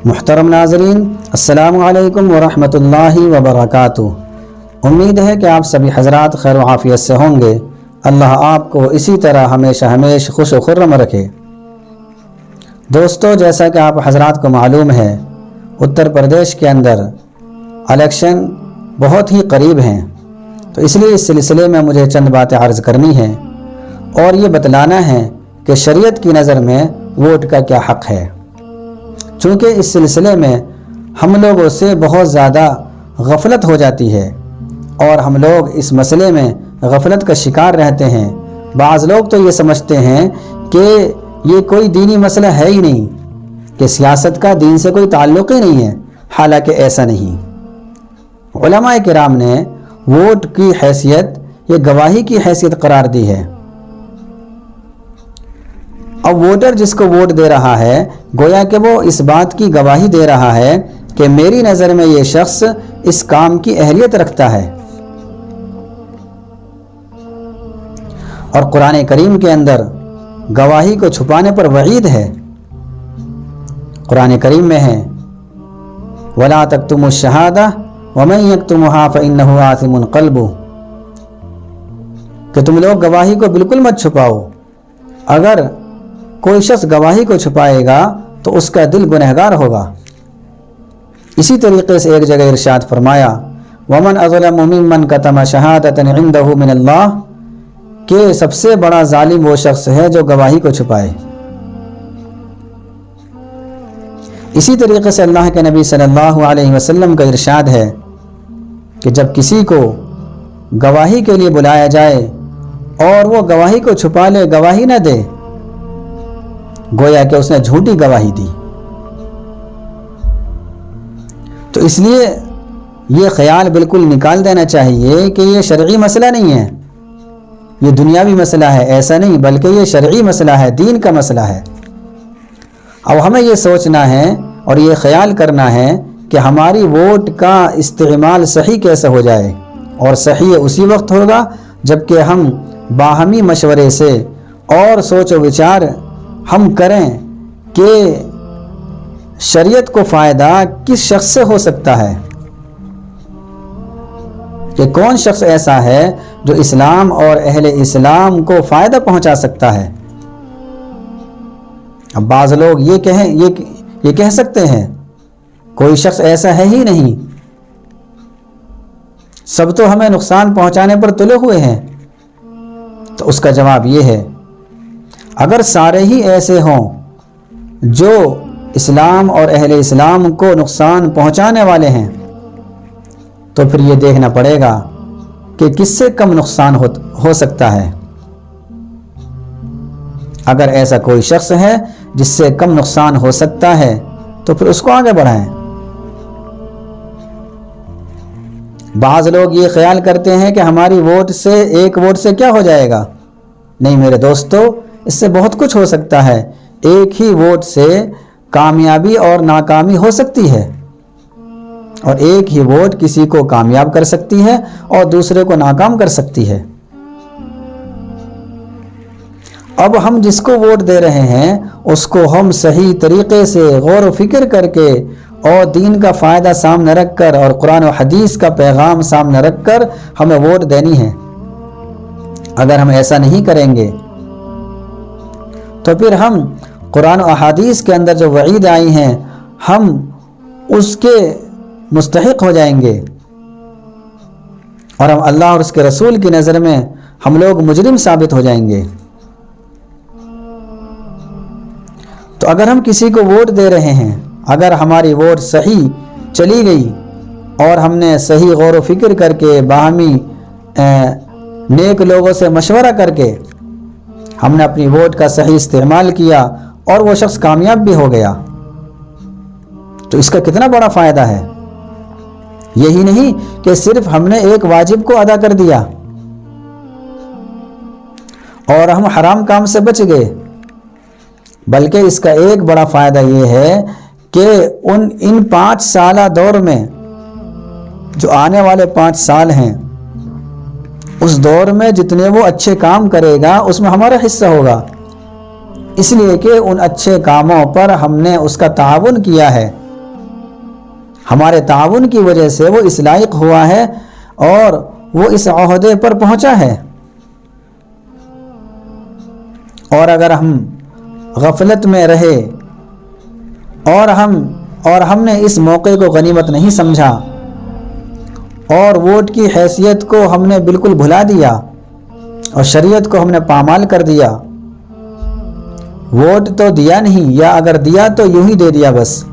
محترم ناظرین، السلام علیکم ورحمۃ اللہ وبرکاتہ۔ امید ہے کہ آپ سبھی حضرات خیر و عافیت سے ہوں گے۔ اللہ آپ کو اسی طرح ہمیشہ خوش و خرم رکھے۔ دوستو، جیسا کہ آپ حضرات کو معلوم ہے، اتر پردیش کے اندر الیکشن بہت ہی قریب ہیں، تو اس لیے اس سلسلے میں مجھے چند باتیں عرض کرنی ہیں اور یہ بتلانا ہے کہ شریعت کی نظر میں ووٹ کا کیا حق ہے۔ چونکہ اس سلسلے میں ہم لوگوں سے بہت زیادہ غفلت ہو جاتی ہے اور ہم لوگ اس مسئلے میں غفلت کا شکار رہتے ہیں۔ بعض لوگ تو یہ سمجھتے ہیں کہ یہ کوئی دینی مسئلہ ہے ہی نہیں، کہ سیاست کا دین سے کوئی تعلق ہی نہیں ہے، حالانکہ ایسا نہیں۔ علماء کرام نے ووٹ کی حیثیت یہ گواہی کی حیثیت قرار دی ہے۔ اب ووٹر جس کو ووٹ دے رہا ہے، گویا کہ وہ اس بات کی گواہی دے رہا ہے کہ میری نظر میں یہ شخص اس کام کی اہلیت رکھتا ہے۔ اور قرآن کریم کے اندر گواہی کو چھپانے پر وعید ہے۔ قرآن کریم میں ہے وَلَا تَكْتُمُوا الشَّهَادَةَ وَمَن يَكْتُمُهَا فَإِنَّهُ آثِمٌ قَلْبُهُ، کہ تم لوگ گواہی کو بالکل مت چھپاؤ۔ اگر کوئی شخص گواہی کو چھپائے گا تو اس کا دل گنہگار ہوگا۔ اسی طریقے سے ایک جگہ ارشاد فرمایا وَمَنْ أَظْلَمُ مِمَّنْ كَتَمَ شَهَادَةً عِنْدَهُ مِنَ اللَّهِ، کہ سب سے بڑا ظالم وہ شخص ہے جو گواہی کو چھپائے۔ اسی طریقے سے اللہ کے نبی صلی اللہ علیہ وسلم کا ارشاد ہے کہ جب کسی کو گواہی کے لیے بلایا جائے اور وہ گواہی کو چھپا لے، گواہی نہ دے، گویا کہ اس نے جھوٹی گواہی دی۔ تو اس لیے یہ خیال بالکل نکال دینا چاہیے کہ یہ شرعی مسئلہ نہیں ہے، یہ دنیاوی مسئلہ ہے، ایسا نہیں، بلکہ یہ شرعی مسئلہ ہے، دین کا مسئلہ ہے۔ اب ہمیں یہ سوچنا ہے اور یہ خیال کرنا ہے کہ ہماری ووٹ کا استعمال صحیح کیسے ہو جائے، اور صحیح اسی وقت ہوگا جب کہ ہم باہمی مشورے سے اور سوچ و وچار ہم کریں کہ شریعت کو فائدہ کس شخص سے ہو سکتا ہے، کہ کون شخص ایسا ہے جو اسلام اور اہل اسلام کو فائدہ پہنچا سکتا ہے۔ اب بعض لوگ یہ کہہ سکتے ہیں کوئی شخص ایسا ہے ہی نہیں، سب تو ہمیں نقصان پہنچانے پر تلے ہوئے ہیں۔ تو اس کا جواب یہ ہے، اگر سارے ہی ایسے ہوں جو اسلام اور اہل اسلام کو نقصان پہنچانے والے ہیں، تو پھر یہ دیکھنا پڑے گا کہ کس سے کم نقصان ہو سکتا ہے۔ اگر ایسا کوئی شخص ہے جس سے کم نقصان ہو سکتا ہے تو پھر اس کو آگے بڑھائیں۔ بعض لوگ یہ خیال کرتے ہیں کہ ہماری ووٹ سے، ایک ووٹ سے کیا ہو جائے گا۔ نہیں میرے دوستو، اس سے بہت کچھ ہو سکتا ہے۔ ایک ہی ووٹ سے کامیابی اور ناکامی ہو سکتی ہے، اور ایک ہی ووٹ کسی کو کامیاب کر سکتی ہے اور دوسرے کو ناکام کر سکتی ہے۔ اب ہم جس کو ووٹ دے رہے ہیں اس کو ہم صحیح طریقے سے غور و فکر کر کے اور دین کا فائدہ سامنے رکھ کر اور قرآن و حدیث کا پیغام سامنے رکھ کر ہمیں ووٹ دینی ہے۔ اگر ہم ایسا نہیں کریں گے تو پھر ہم قرآن و احادیث کے اندر جو وعید آئی ہیں ہم اس کے مستحق ہو جائیں گے، اور ہم اللہ اور اس کے رسول کی نظر میں ہم لوگ مجرم ثابت ہو جائیں گے۔ تو اگر ہم کسی کو ووٹ دے رہے ہیں، اگر ہماری ووٹ صحیح چلی گئی اور ہم نے صحیح غور و فکر کر کے باہمی نیک لوگوں سے مشورہ کر کے ہم نے اپنی ووٹ کا صحیح استعمال کیا اور وہ شخص کامیاب بھی ہو گیا، تو اس کا کتنا بڑا فائدہ ہے۔ یہی نہیں کہ صرف ہم نے ایک واجب کو ادا کر دیا اور ہم حرام کام سے بچ گئے، بلکہ اس کا ایک بڑا فائدہ یہ ہے کہ ان 5 سالہ دور میں، جو آنے والے 5 سال ہیں، اس دور میں جتنے وہ اچھے کام کرے گا اس میں ہمارا حصہ ہوگا، اس لیے کہ ان اچھے کاموں پر ہم نے اس کا تعاون کیا ہے، ہمارے تعاون کی وجہ سے وہ اس لائق ہوا ہے اور وہ اس عہدے پر پہنچا ہے۔ اور اگر ہم غفلت میں رہے اور ہم نے اس موقع کو غنیمت نہیں سمجھا اور ووٹ کی حیثیت کو ہم نے بالکل بھلا دیا اور شریعت کو ہم نے پامال کر دیا، ووٹ تو دیا نہیں، یا اگر دیا تو یوں ہی دے دیا بس،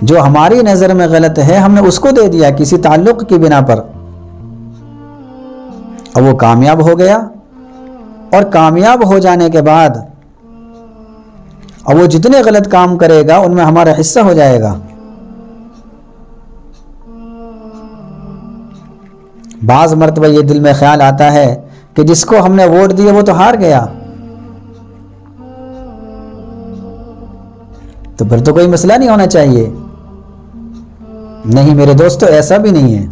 جو ہماری نظر میں غلط ہے ہم نے اس کو دے دیا کسی تعلق کی بنا پر، اور وہ کامیاب ہو گیا، اور کامیاب ہو جانے کے بعد اور وہ جتنے غلط کام کرے گا ان میں ہمارا حصہ ہو جائے گا۔ بعض مرتبہ یہ دل میں خیال آتا ہے کہ جس کو ہم نے ووٹ دیے وہ تو ہار گیا، تو پھر تو کوئی مسئلہ نہیں ہونا چاہیے۔ نہیں میرے دوستو، ایسا بھی نہیں ہے،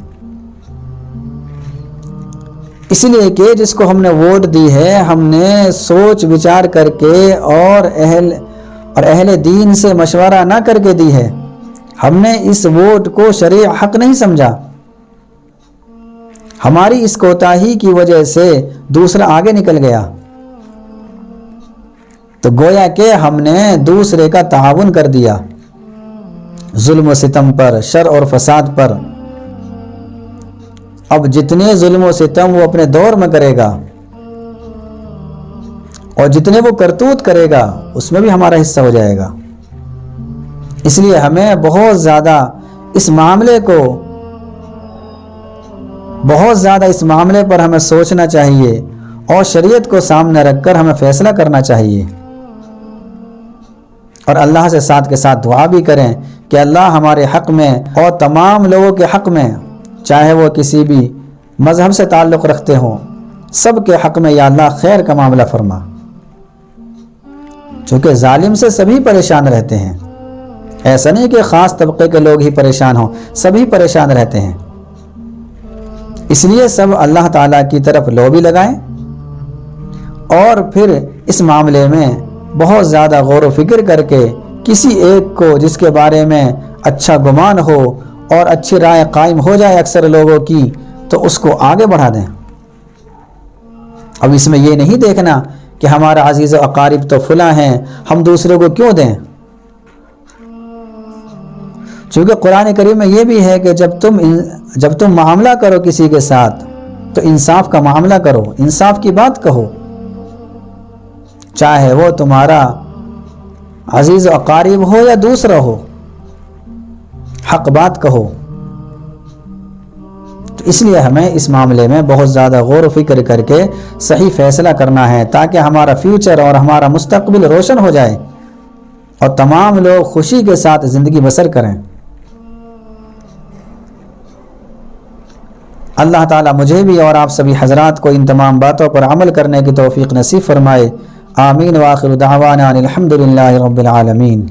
اس لیے کہ جس کو ہم نے ووٹ دی ہے ہم نے سوچ وچار کر کے اور اہل دین سے مشورہ نہ کر کے دی ہے، ہم نے اس ووٹ کو شرعی حق نہیں سمجھا، ہماری اس کوتاہی کی وجہ سے دوسرا آگے نکل گیا، تو گویا کہ ہم نے دوسرے کا تعاون کر دیا ظلم و ستم پر، شر اور فساد پر۔ اب جتنے ظلم و ستم وہ اپنے دور میں کرے گا اور جتنے وہ کرتوت کرے گا اس میں بھی ہمارا حصہ ہو جائے گا۔ اس لیے ہمیں بہت زیادہ اس معاملے پر ہمیں سوچنا چاہیے اور شریعت کو سامنے رکھ کر ہمیں فیصلہ کرنا چاہیے، اور اللہ سے ساتھ کے ساتھ دعا بھی کریں کہ اللہ ہمارے حق میں اور تمام لوگوں کے حق میں، چاہے وہ کسی بھی مذہب سے تعلق رکھتے ہوں، سب کے حق میں یا اللہ خیر کا معاملہ فرما، چونکہ ظالم سے سبھی پریشان رہتے ہیں، ایسا نہیں کہ خاص طبقے کے لوگ ہی پریشان ہوں، سبھی پریشان رہتے ہیں۔ اس لیے سب اللہ تعالیٰ کی طرف لوبی لگائیں اور پھر اس معاملے میں بہت زیادہ غور و فکر کر کے کسی ایک کو جس کے بارے میں اچھا گمان ہو اور اچھی رائے قائم ہو جائے اکثر لوگوں کی، تو اس کو آگے بڑھا دیں۔ اب اس میں یہ نہیں دیکھنا کہ ہمارا عزیز و اقارب تو فلاں ہیں، ہم دوسرے کو کیوں دیں، چونکہ قرآن کریم میں یہ بھی ہے کہ جب تم معاملہ کرو کسی کے ساتھ تو انصاف کا معاملہ کرو، انصاف کی بات کہو، چاہے وہ تمہارا عزیز و اقارب ہو یا دوسرا ہو، حق بات کہو۔ تو اس لیے ہمیں اس معاملے میں بہت زیادہ غور و فکر کر کے صحیح فیصلہ کرنا ہے تاکہ ہمارا فیوچر اور ہمارا مستقبل روشن ہو جائے اور تمام لوگ خوشی کے ساتھ زندگی بسر کریں۔ اللہ تعالیٰ مجھے بھی اور آپ سبھی حضرات کو ان تمام باتوں پر عمل کرنے کی توفیق نصیب فرمائے۔ آمین، وآخر دعوانا الحمدللہ رب العالمین۔